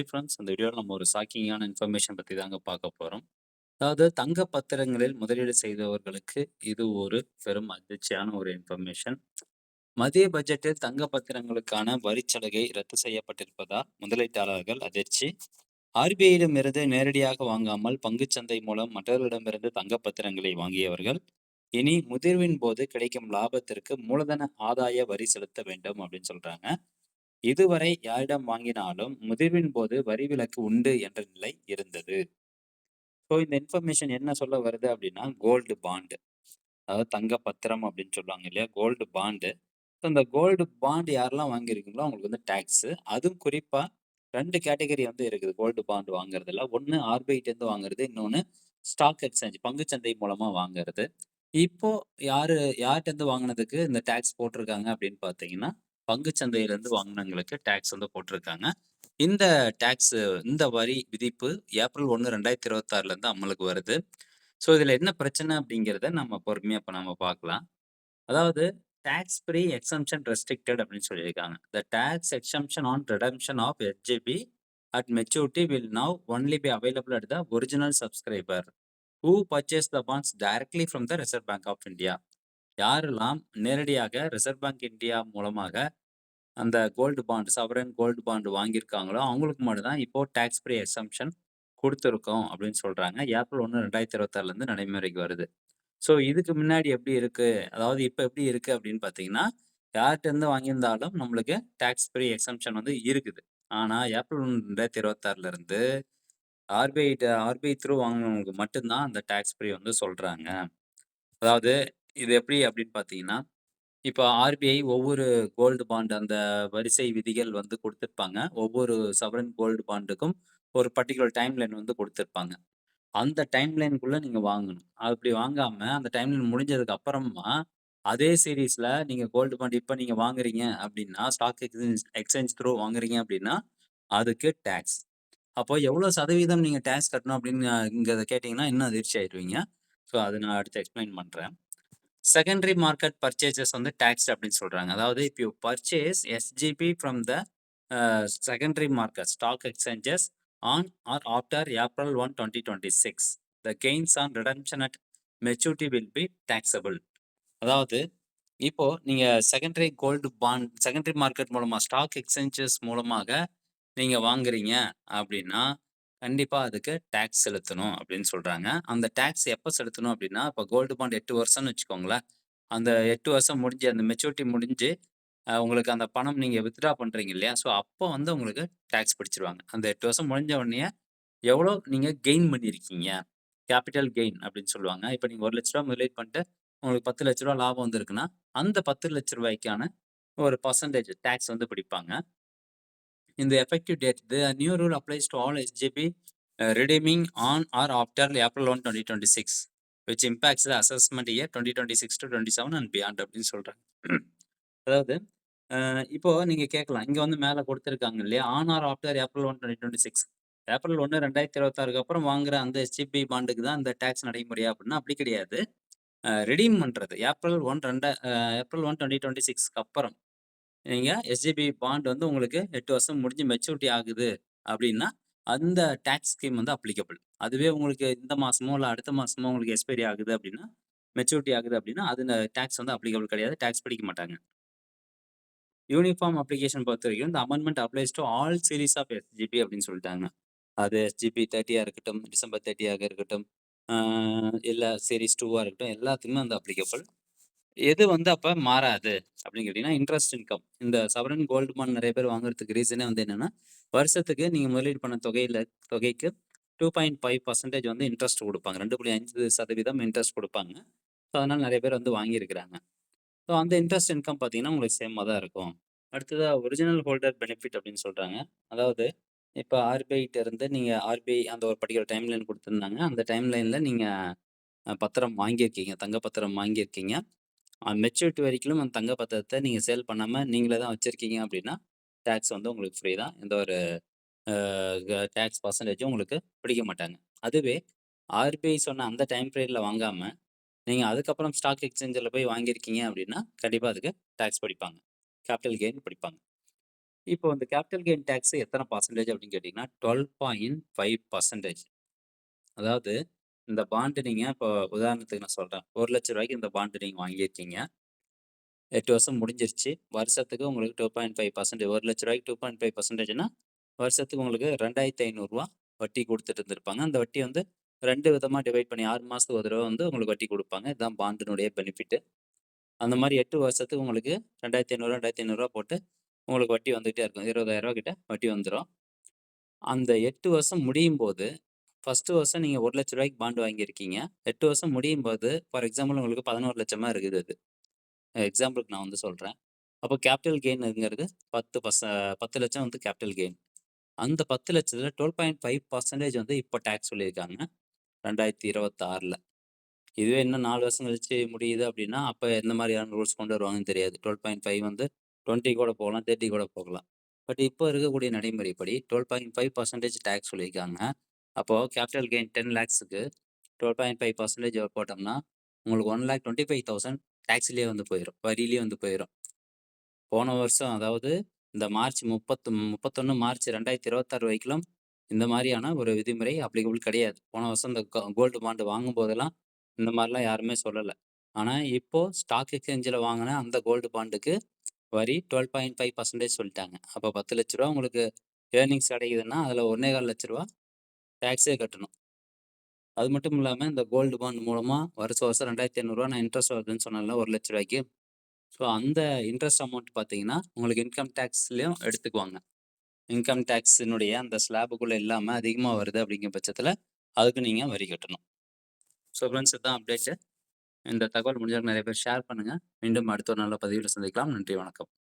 Hi friends, இந்த வீடியோவில் நம்ம ஒரு ஷாக்கிங்கான இன்ஃபர்மேஷன் பற்றி தாங்க பார்க்க போகிறோம். அதாவது தங்க பத்திரங்களில் முதலீடு செய்தவர்களுக்கு இது ஒரு பெரும் அதிர்ச்சியான ஒரு இன்ஃபர்மேஷன். மத்திய பட்ஜெட்டில் தங்க பத்திரங்களுக்கான வரிச்சலுகை ரத்து செய்யப்பட்டிருப்பதால் முதலீட்டாளர்கள் அதிர்ச்சி. ஆர்பிஐயிடமிருந்து நேரடியாக வாங்காமல் பங்குச்சந்தை மூலம் மற்றவர்களிடமிருந்து தங்க பத்திரங்களை வாங்கியவர்கள் இனி முதிர்வின் போது கிடைக்கும் லாபத்திற்கு மூலதன ஆதாய வரி செலுத்த வேண்டும் அப்படின்னு சொல்றாங்க. இதுவரை யாரிடம் வாங்கினாலும் முதிர்வின் போது வரி விலக்கு உண்டு என்ற நிலை இருந்தது. ஸோ இந்த இன்ஃபர்மேஷன் என்ன சொல்ல வருது அப்படின்னா, கோல்டு பாண்டு, அதாவது தங்க பத்திரம் அப்படின்னு சொல்லுவாங்க இல்லையா, கோல்டு பாண்டு. ஸோ இந்த கோல்டு பாண்ட் யாரெல்லாம் வாங்கியிருக்கீங்களோ அவங்களுக்கு வந்து டேக்ஸு. அதுவும் குறிப்பா 2 கேட்டகரி வந்து இருக்குது கோல்டு பாண்ட் வாங்குறதுல. ஒண்ணு ஆர்பிஐட்டேருந்து வாங்குறது, இன்னொன்னு ஸ்டாக் எக்ஸ்சேஞ்ச் பங்குச்சந்தை மூலமா வாங்குறது. இப்போ யார்ட்டருந்து வாங்குனதுக்கு இந்த டேக்ஸ் போட்டிருக்காங்க அப்படின்னு பார்த்தீங்கன்னா, பங்குச்சந்தையிலேருந்து வாங்குனவங்களுக்கு டேக்ஸ் வந்து போட்டிருக்காங்க. இந்த டேக்ஸ் இந்த வரி விதிப்பு ஏப்ரல் 1, 2026லேருந்து அமலுக்கு வருது. ஸோ இதில என்ன பிரச்சனை அப்படிங்கிறத நம்ம பொறுமையா இப்ப நம்ம பார்க்கலாம். அதாவது டாக்ஸ் ஃப்ரீ எக்ஸம்ப்ஷன் ரெஸ்ட்ரிக்டட் அப்படின்னு சொல்லியிருக்காங்க. The tax exemption on redemption of SGB at maturity will now only be available at the original subscriber who purchase the bonds directly from the Reserve Bank of India. யாரெல்லாம் நேரடியாக Reserve Bank India மூலமாக அந்த gold bond, sovereign gold bond வாங்கியிருக்காங்களோ அவங்களுக்கு மட்டும் தான் இப்போ tax free எக்ஸம்ப்ஷன் குடுத்துருக்கோம் அப்படின்னு சொல்றாங்க. ஏப்ரல் 1, 2026லேருந்து நடைமுறைக்கு வருது. ஸோ இதுக்கு முன்னாடி எப்படி இருக்கு? அதாவது இப்ப எப்படி இருக்கு அப்படின்னு பார்த்தீங்கன்னா, யார்ட்டருந்து வாங்கியிருந்தாலும் நம்மளுக்கு டாக்ஸ் ஃப்ரீ எக்ஸம்ப்ஷன் வந்து இருக்குது. ஆனா ஏப்ரல் 1, 2026லேருந்து ஆர்பிஐ த்ரூ வாங்குனவங்களுக்கு மட்டும் தான் அந்த டாக்ஸ் ஃப்ரீ வந்து சொல்றாங்க. அதாவது இது எப்படி அப்படின்னு பார்த்தீங்கன்னா, இப்ப ஆர்பிஐ ஒவ்வொரு கோல்டு பாண்ட் அந்த வரிசை விதிகள் வந்து குடுத்திருப்பாங்க. ஒவ்வொரு சவரன் கோல்டு பாண்டுக்கும் ஒரு பர்ட்டிகுலர் டைம் லைன் வந்து குடுத்திருப்பாங்க. அந்த டைம் லைன்க்குள்ள நீங்க வாங்கணும். அப்படி வாங்காம அந்த டைம் லைன் முடிஞ்சதுக்கு அப்புறமா, அதே சீரிஸ்ல நீங்க கோல்டு பாண்ட் இப்ப நீங்க வாங்குறீங்க அப்படின்னா, ஸ்டாக் எக்ஸ்சேஞ்ச் த்ரூ வாங்குறீங்க அப்படின்னா, அதுக்கு டாக்ஸ். அப்போ எவ்வளோ சதவீதம் நீங்க டாக்ஸ் கட்டணும் அப்படின்னு இங்க கேட்டீங்கன்னா, இன்னும் அதிர்ச்சி ஆயிருவீங்க. ஸோ அத நான் அடுத்து எக்ஸ்பிளைன் பண்றேன். செகண்டரி மார்க்கெட் பர்ச்சேஸஸ் வந்து டாக்ஸ்ட் அப்படின்னு சொல்றாங்க. அதாவது if you purchase SGB from the secondary market stock exchanges on or after April 1, 2026 the gains on redemption at maturity will be taxable. அதாவது இப்போ நீங்க செகண்டரி மார்க்கெட் மூலமா ஸ்டாக் எக்ஸ்சேஞ்சஸ் மூலமாக நீங்க வாங்குறீங்க அப்படின்னா, கண்டிப்பா அதுக்கு டாக்ஸ் செலுத்தணும் அப்படின்னு சொல்றாங்க. அந்த டாக்ஸ் எப்ப செலுத்தணும் அப்படின்னா, இப்போ கோல்டு பாண்ட் 8 வருஷம்னு வச்சுக்கோங்களேன். அந்த 8 வருஷம் முடிஞ்சு அந்த மெச்சூரிட்டி முடிஞ்சு உங்களுக்கு அந்த பணம் நீங்க வித்ட்ரா பண்றீங்க இல்லையா? ஸோ அப்போ வந்து உங்களுக்கு டாக்ஸ் பிடிச்சிருவாங்க. அந்த 8 வருஷம் முடிஞ்ச உடனேயே எவ்வளோ நீங்க கெயின் பண்ணியிருக்கீங்க. கேப்பிட்டல் கெயின் அப்படின்னு சொல்லுவாங்க. இப்ப நீங்க ரூ. 1,00,000 முதலீடு பண்ணிட்டு உங்களுக்கு ரூ. 10,00,000 லாபம் வந்திருக்குன்னா, அந்த ரூ. 10,00,000க்கான ஒரு பெர்சன்டேஜ் டாக்ஸ் வந்து பிடிப்பாங்க. In the effective date, the new rule applies to all SGB redeeming on or after April 1, 2026, which impacts the assessment year 2026 to 27 and beyond அப்படின்னு சொல்றாங்க. அதாவது இப்போ நீங்க கேட்கலாம். இங்க வந்து மேல குடுத்திருக்காங்க இல்லையா? On or after April 1, 2026. April 1, 2026க்கு அப்புறம் வாங்குற அந்த எஸ்ஜிபி பாண்டுக்கு தான் இந்த டாக்ஸ் நடைமுறையா அப்படின்னா, அப்படி கிடையாது. ரிடீம் பண்றது ஏப்ரல் 1, 2026க்கு அப்புறம் நீங்க எஸ்ஜிபி பாண்ட் வந்து உங்களுக்கு 8 வருஷம் முடிஞ்சு மெச்சூரிட்டி ஆகுது அப்படின்னா, அந்த டாக்ஸ் ஸ்கீம் வந்து அப்ளிகபிள். அதுவே உங்களுக்கு இந்த மாசமோ, இல்ல அடுத்த மாசமோ உங்களுக்கு எக்ஸ்பைரி ஆகுது அப்படின்னா, மெச்சூரிட்டி ஆகுது அப்படின்னா, அது டாக்ஸ் வந்து அப்ளிகபிள் கிடையாது. டாக்ஸ் பிடிக்க மாட்டாங்க. யூனிஃபார்ம் அப்ளிகேஷன் பொறுத்தவரைக்கும், இந்த amendment applies to all series of SGB அப்படின்னு சொல்லிட்டாங்க. அது எஸ்ஜிபி 30 இருக்கட்டும், டிசம்பர் 30 இருக்கட்டும், ஆ இல்ல சீரிஸ் 2 இருக்கட்டும், எல்லாத்துக்குமே வந்து அப்ளிகபிள். எது வந்து அப்ப மாறாது அப்படின்னு கேட்டீங்கன்னா, இன்ட்ரெஸ்ட் இன்கம். இந்த சவரன் கோல்டு பாண்ட் நெறைய பேர் வாங்குறதுக்கு ரீசனே வந்து என்னன்னா, வருஷத்துக்கு நீங்க முதலீடு பண்ண தொகைக்கு 2.5% வந்து இன்ட்ரெஸ்ட் குடுப்பாங்க. 2.5% இன்ட்ரெஸ்ட் குடுப்பாங்க. ஸோ அதனால நெறைய பேர் வந்து வாங்கியிருக்கிறாங்க. ஸோ அந்த இன்ட்ரெஸ்ட் இன்கம் பார்த்தீங்கன்னா, உங்களுக்கு சேமா தான் இருக்கும். அடுத்ததா ஒரிஜினல் ஹோல்டர் பெனிஃபிட் அப்படின்னு சொல்றாங்க. அதாவது இப்ப ஆர்பிஐட்ட இருந்து நீங்க ஆர்பிஐ அந்த ஒரு பர்ட்டிகுலர் டைம் லைன் குடுத்திருந்தாங்க. அந்த டைம் லைன்ல நீங்க பத்திரம் வாங்கியிருக்கீங்க. தங்க பத்திரம் வாங்கியிருக்கீங்க. மெச்சூரிட்டி வரைக்கும் அந்த தங்க பத்திரத்த நீங்க சேல் பண்ணாம நீங்களே தான் வச்சிருக்கீங்க அப்படின்னா, டாக்ஸ் வந்து உங்களுக்கு ஃப்ரீ தான். எந்த ஒரு அ டாக்ஸ் பெர்சன்டேஜும் உங்களுக்கு பிடிக்க மாட்டாங்க. அதுவே ஆர்பிஐ சொன்ன அந்த டைம் பீரியட்ல வாங்காம, நீங்க அதுக்கப்புறம் ஸ்டாக் எக்ஸ்சேஞ்சில போய் வாங்கியிருக்கீங்க அப்படின்னா, கண்டிப்பா அதுக்கு டாக்ஸ் பிடிப்பாங்க. கேப்பிட்டல் கெயின் பிடிப்பாங்க. இப்போ இந்த கேபிட்டல் கெயின் டாக்ஸ் எத்தன பெர்சன்டேஜ் அப்படின்னு கேட்டீங்கன்னா, 12.5%. அதாவது இந்த பாண்ட் நீங்க இப்போ உதாரணத்துக்கு நான் சொல்றேன். ரூ. 1,00,000 இந்த பாண்ட் நீங்க வாங்கியிருக்கீங்க. 8 வருஷம் முடிஞ்சிருச்சு. வருஷத்துக்கு உங்களுக்கு 2.5% ரூ. 1,00,000க்கு 2.5%ன்னா, வருஷத்துக்கு உங்களுக்கு ரூ. 2,500 வட்டி குடுத்துட்டு இருந்திருப்பாங்க. அந்த வட்டி வந்து 2 விதமா டிவைட் பண்ணி 6 மாசத்துக்கு ஒரு தடவ வந்து உங்களுக்கு வட்டி குடுப்பாங்க. இதுதான் பாண்டினுடைய பெனிஃபிட். அந்த மாரி 8 வருஷத்துக்கு உங்களுக்கு ரூ. 2,500 ரூ. 2,500 போட்டு உங்களுக்கு வட்டி வந்துகிட்டே இருக்கும். ரூ. 20,000 கிட்ட வட்டி வந்துரும். அந்த 8 வருஷம் முடியும்போது, ஃபர்ஸ்ட் வருஷம் நீங்க ரூ. 1,00,000க்கு பாண்ட் வாங்கியிருக்கீங்க. 8 வருஷம் முடியும்போது, ஃபார் எக்ஸாம்பிள் உங்களுக்கு 11,00,000 இருக்குது அது. எக்ஸாம்பிளுக்கு நான் வந்து சொல்றேன். அப்போ கேபிட்டல் கெயின்ங்கிறது 10,00,000 வந்து கேபிட்டல் கெயின். அந்த 10,00,000ல 12.5% வந்து இப்போ டாக்ஸ் சொல்லியிருக்காங்க. 2026ல. இதுவே இன்னும் 4 வருஷம் கழிச்சு முடியுது அப்படின்னா, அப்ப எந்த மாதிரியான ரூல்ஸ் கொண்டு வருவாங்கன்னு தெரியாது. 12.5 வந்து 20 கூட போகலாம், 30 கூட போகலாம். பட் இப்போ இருக்கக்கூடிய நடைமுறைப்படி 12.5% டாக்ஸ் சொல்லியிருக்காங்க. அப்போ கேபிட்டல் கெயின் 10 லேக்ஸுக்கு 12.5% போட்டோம்னா, உங்களுக்கு 1,25,000 டாக்ஸ்லயே வந்து போயிரும். வரியிலேயே வந்து போயிரும். போன வருஷம் அதாவது இந்த மார்ச் 31 மார்ச் 2026 வரைக்கும் இந்த மாரியான ஒரு விதிமுறை அப்ளிகபிள் கிடையாது. போன வருஷம் இந்த கோல்டு பாண்ட் வாங்கும்போதெல்லாம் இந்த மாரிலாம் யாருமே சொல்லல. ஆனா, இப்போ ஸ்டாக் எக்ஸ்சேஞ்சில வாங்குன அந்த கோல்டு பாண்டுக்கு வரி 12.5% சொல்லிட்டாங்க. அப்ப ரூ. 10,00,000 உங்களுக்கு ஏர்னிங்ஸ் கிடைக்குதுன்னா, அதுல ரூ. 1,25,000 டாக்ஸே கட்டணும். அது மட்டும் இல்லாம இந்த கோல்டு பாண்ட் மூலமா வருஷம் வருஷம் ரூ. 2,500 நான் இன்ட்ரெஸ்ட் வருதுன்னு சொன்னேன்ல ரூ. 1,00,000க்கு. ஸோ அந்த இன்ட்ரெஸ்ட் அமௌண்ட் பார்த்தீங்கன்னா, உங்களுக்கு இன்கம் டாக்ஸ்லயும் எடுத்துக்குவாங்க. இன்கம் டாக்ஸினுடைய அந்த ஸ்லாபுக்குள்ள இல்லாம அதிகமா வருது அப்படிங்கிற பட்சத்தில, அதுக்கு நீங்க வரி கட்டணும். ஸோ ஃப்ரெண்ட்ஸ் இதான் அப்டேட்டு. இந்த தகவல் முடிஞ்ச அளவுக்கு நெறைய பேர் ஷேர் பண்ணுங்க. மீண்டும் அடுத்த ஒரு நல்ல பதிவில சந்திக்கலாம். நன்றி, வணக்கம்.